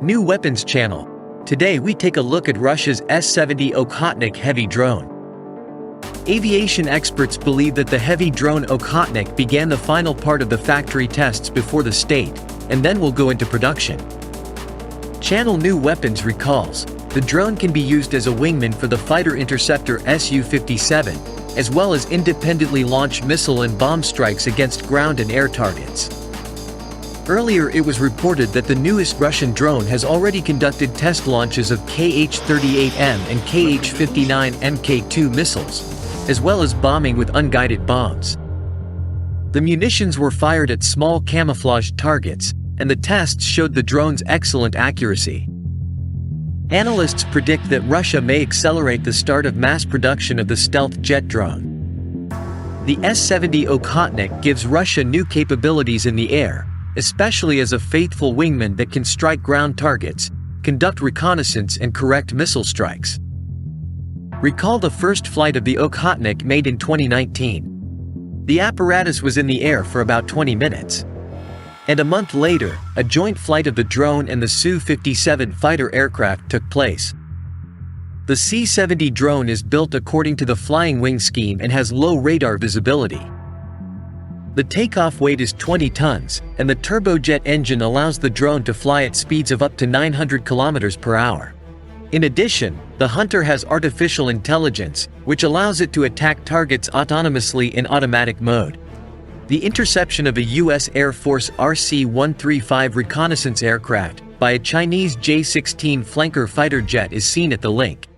New Weapons Channel. Today we take a look at Russia's S-70 Okhotnik heavy drone. Aviation experts believe that the heavy drone Okhotnik began the final part of the factory tests before the state, and then will go into production. Channel New Weapons recalls, the drone can be used as a wingman for the fighter-interceptor Su-57, as well as independently launch missile and bomb strikes against ground and air targets. Earlier it was reported that the newest Russian drone has already conducted test launches of Kh-38M and Kh-59 Mk2 missiles, as well as bombing with unguided bombs. The munitions were fired at small camouflaged targets, and the tests showed the drone's excellent accuracy. Analysts predict that Russia may accelerate the start of mass production of the stealth jet drone. The S-70 Okhotnik gives Russia new capabilities in the air, especially as a faithful wingman that can strike ground targets, conduct reconnaissance and correct missile strikes. Recall the first flight of the Okhotnik made in 2019. The apparatus was in the air for about 20 minutes. And a month later, a joint flight of the drone and the Su-57 fighter aircraft took place. The C-70 drone is built according to the flying wing scheme and has low radar visibility. The takeoff weight is 20 tons, and the turbojet engine allows the drone to fly at speeds of up to 900 km per hour. In addition, the Hunter has artificial intelligence, which allows it to attack targets autonomously in automatic mode. The interception of a U.S. Air Force RC-135 reconnaissance aircraft by a Chinese J-16 flanker fighter jet is seen at the link.